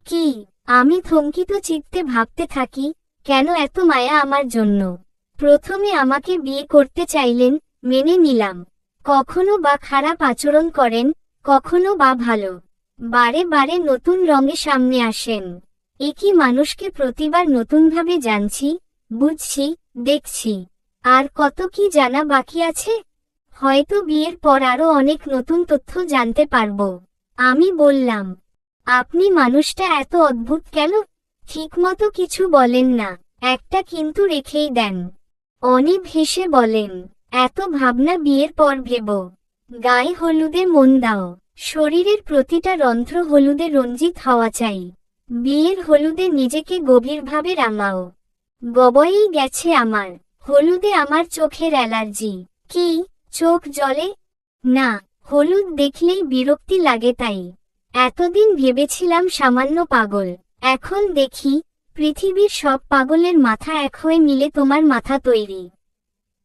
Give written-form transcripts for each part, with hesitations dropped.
কি? আমি থমকিত চিত্তে ভাবতে থাকি, কেন এত মায়া আমার জন্য। প্রথমে আমাকে বিয়ে করতে চাইলেন, মেনে নিলাম। কখনো বা খারাপ আচরণ করেন, কখনো বা ভালো। বারে বারে নতুন রঙে সামনে আসেন। একই মানুষকে প্রতিবার নতুনভাবে জানছি, বুঝছি, দেখছি। আর কত কি জানা বাকি আছে। হয়তো বিয়ের পর আরো অনেক নতুন তথ্য জানতে পারবো। আমি বললাম, আপনি মানুষটা এত অদ্ভুত কেন? ঠিকমতো কিছু বলেন না, একটা কিন্তু রেখেই দেন। অনিব হেসে বলেন, এত ভাবনা বিয়ের পর ভেবো। গায়ে হলুদে মন দাও। শরীরের প্রতিটা রন্ধ্র হলুদে রঞ্জিত হওয়া চাই। বিয়ের হলুদে নিজেকে গভীরভাবে রাঙাও। গবয়েই গেছে আমার। হলুদে আমার চোখের অ্যালার্জি। কি? চোখ জ্বলে? না, হলুদ দেখলেই বিরক্তি লাগে তাই। এতদিন ভেবেছিলাম সামান্য পাগল। এখন দেখি, পৃথিবীর সব পাগলের মাথা এক হয়ে মিলে তোমার মাথা তৈরি।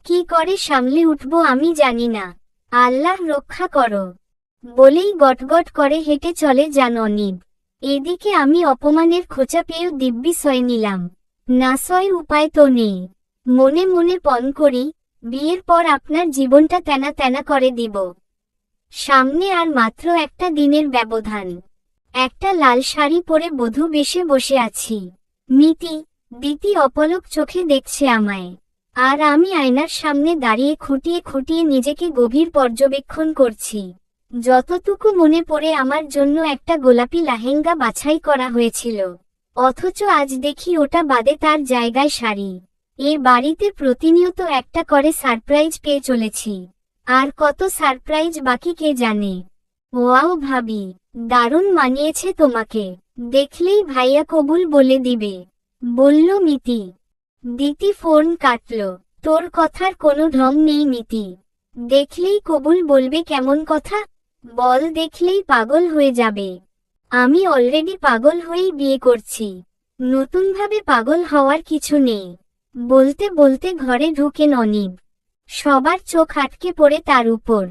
কি করে সামলে উঠবো আমি জানি না। আল্লাহ রক্ষা করো। বলেই গটগট করে হেঁটে চলে যান অনিব। এদিকে আমি অপমানের খোঁচা পেয়েও দিব্যি সয়ে নিলাম। না সয় উপায় তো নেই। মনে মনে পণ করি, বিয়ের পর আপনার জীবনটা তেনা তেনা করে দিব। সামনে আর মাত্র একটা দিনের ব্যবধান। একটা লাল শাড়ি পরে বধূ বেশে বসে আছি। মিতি, দিতি অপলক চোখে দেখছে আমায়। আর আমি আয়নার সামনে দাঁড়িয়ে খুঁটিয়ে খুঁটিয়ে নিজেকে গভীর পর্যবেক্ষণ করছি। যতটুকু মনে পড়ে আমার জন্য একটা গোলাপি লেহেঙ্গা বাছাই করা হয়েছিল। অথচ আজ দেখি ওটা বাদে তার জায়গায় শাড়ি। এ বাড়িতে প্রতিনিয়ত একটা করে সারপ্রাইজ পেয়ে চলেছি। আর কত সারপ্রাইজ বাকি কে জানে। ওয়াও ভাবি, দারুণ মানিয়েছে তোমাকে। দেখলেই ভাইয়া কবুল বলে দিবে, বলল মিতি। দিতি ফোন কাটল। তোর কথার কোনো ঢং নেই মিতি। দেখলেই কবুল বলবে কেমন কথা? বল দেখলেই পাগল হয়ে যাবে। আমি অলরেডি পাগল হয়েই বিয়ে করছি। নতুনভাবে পাগল হওয়ার কিছু নেই। বলতে বলতে ঘরে ঢুকেন অনিব। সবার চোখ আটকে পড়ে তার উপর।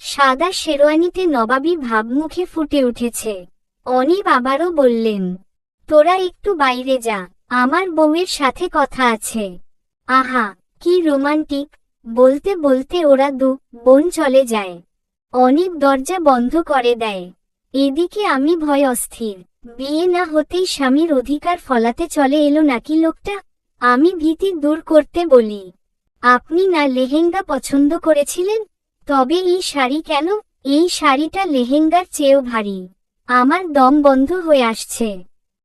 সাদা শেরওয়ানিতে নবাবী ভাব মুখে ফুটে উঠেছে। অনিব আবারও বললেন, তোরা একটু বাইরে যা, আমার বউয়ের সাথে কথা আছে। আহা, কি রোমান্টিক। বলতে বলতে ওরা বোন চলে যায়। অনিব দরজা বন্ধ করে দেয়। এদিকে আমি ভয় অস্থির। বিয়ে না হতেই স্বামীর অধিকার ফলাতে চলে এলো নাকি লোকটা। আমি ভীতি দূর করতে বলি, আপনি না লেহেঙ্গা পছন্দ করেছিলেন? তবে এই শাড়ি কেন? এই শাড়িটা লেহেঙ্গার চেয়েও ভারী। আমার দম বন্ধ হয়ে আসছে।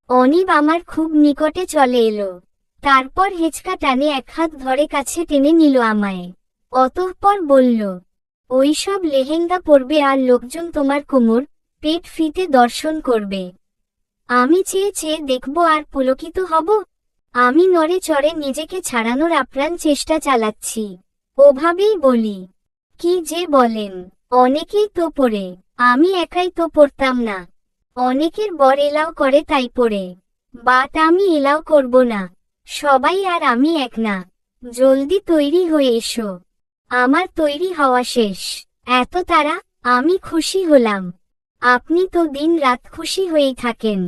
অনিব আমার খুব নিকটে চলে এলো। তারপর হেঁচকা টানে এক হাত ধরে কাছে টেনে নিল আমায়। অতঃপর বলল, ওইসব লেহেঙ্গা পরবে আর লোকজন তোমার কোমর, পেট ফিতে দর্শন করবে। আমি চেয়ে চেয়ে দেখব আর পুলকিত হব? আমি নড়ে চড়ে নিজেকে ছাড়ানোর আপ্রাণ চেষ্টা চালাচ্ছি। ওভাবেই বলি, কি যে বলেন, অনেকেই তো পরে, আমি একাই তো পড়তাম না। অনেকের বর এলাও করে তাই পরে। বাট আমি এলাও করব না। সবাই আর আমি এক না। জলদি তৈরি হয়ে এসো। আমার তৈরি হওয়া শেষ। এত তারা? আমি খুশি হলাম। আপনি তো দিন রাত খুশি হয়েই থাকেন।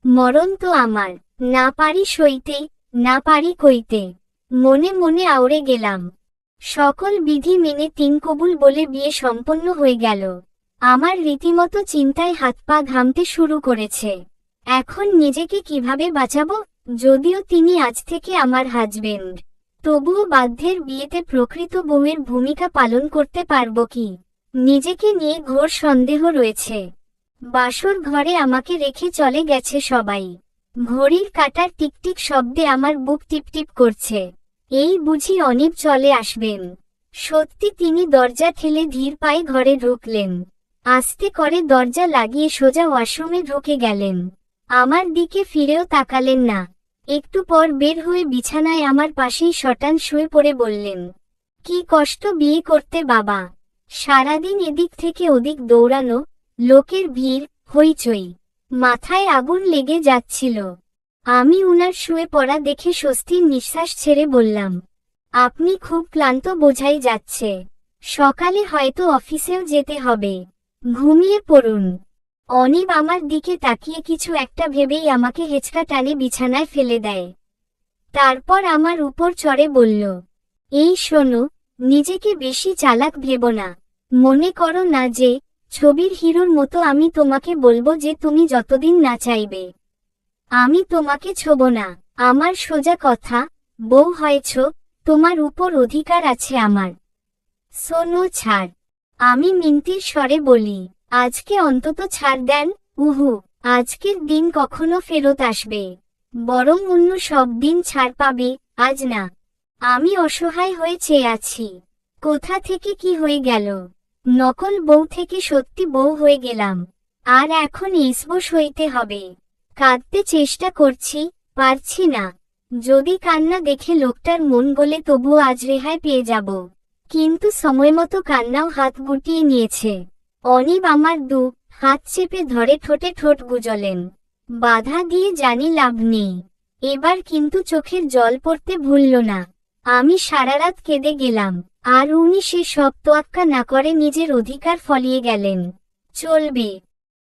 মরণ তো আমার। না পারি সইতে, না পারি কইতে। মনে মনে আউড়ে গেলাম। সকল বিধি মেনে 3 কবুল বলে বিয়ে সম্পন্ন হয়ে গেল। আমার রীতিমতো চিন্তায় হাত পা ঘামতে শুরু করেছে। এখন নিজেকে কিভাবে বাঁচাবো? যদিও তিনি আজ থেকে আমার হাজবেন্ড, তবুও বাধ্যের বিয়েতে প্রকৃত বউয়ের ভূমিকা পালন করতে পারবো কি? নিজেকে নিয়ে ঘোর সন্দেহ রয়েছে। বাসর ঘরে আমাকে রেখে চলে গেছে সবাই। ঘড়ির কাঁটার টিকটিক শব্দে আমার বুক টিপটিপ করছে। এই বুঝি অনিব চলে আসবেন। সত্যি তিনি দরজা ঠেলে ধীর পায়ে ঘরে ঢুকলেন। আস্তে করে দরজা লাগিয়ে সোজা ওয়াশরুমে ঢুকে গেলেন। আমার দিকে ফিরেও তাকালেন না। একটু পর বের হয়ে বিছানায় আমার পাশেই শটান শুয়ে পড়ে বললেন, কি কষ্ট বিয়ে করতে বাবা। সারাদিন এদিক থেকে ওদিক দৌড়ানো, লোকের ভিড়, হইচই। মাথায় আগুন লেগে যাচ্ছিল। আমি উনার শুয়ে পড়া দেখে স্বস্তির নিঃশ্বাস ছেড়ে বললাম, আপনি খুব ক্লান্ত বোঝাই যাচ্ছে। সকালে হয়তো অফিসেও যেতে হবে। ঘুমিয়ে পড়ুন। অনিব আমার দিকে তাকিয়ে কিছু একটা ভেবেই আমাকে হেঁচকা টানে বিছানায় ফেলে দেয়। তারপর আমার উপর চড়ে বলল, এই শোনো, নিজেকে বেশি চালাক ভেবো না। মনে করো না যে ছবির হিরোর মতো আমি তোমাকে বলবো যে তুমি যতদিন না চাইবে আমি তোমাকে ছোব না। আমার সোজা কথা, বউ হয়েছ, তোমার উপর অধিকার আছে আমার। সোনো ছাড়। আমি মিনতির স্বরে বলি, আজকে অন্তত ছাড় দেন। উহু, আজকের দিন কখনো ফেরত আসবে, বরং অন্য সব দিন ছাড় পাবে, আজ না। আমি অসহায় হয়ে চেয়ে আছি। কোথা থেকে কি হয়ে গেল? নকল বউ থেকে সত্যি বউ হয়ে গেলাম। আর এখন ইসবো সইতে হবে। কাঁদতে চেষ্টা করছি, পারছি না। যদি কান্না দেখে লোকটার মন গলে তবুও আজ রেহাই পেয়ে যাব। কিন্তু সময়মতো কান্নাও হাত গুটিয়ে নিয়েছে। অনিব আমার হাত চেপে ধরে ঠোঁটে ঠোঁট গুজলেন। বাধা দিয়ে জানি লাভ নেই। এবার কিন্তু চোখের জল পড়তে ভুলল না। আমি সারারাত কেঁদে গেলাম, আর উনি সে সব তোয়াক্কা না করে নিজের অধিকার ফলিয়ে গেলেন। চলবে।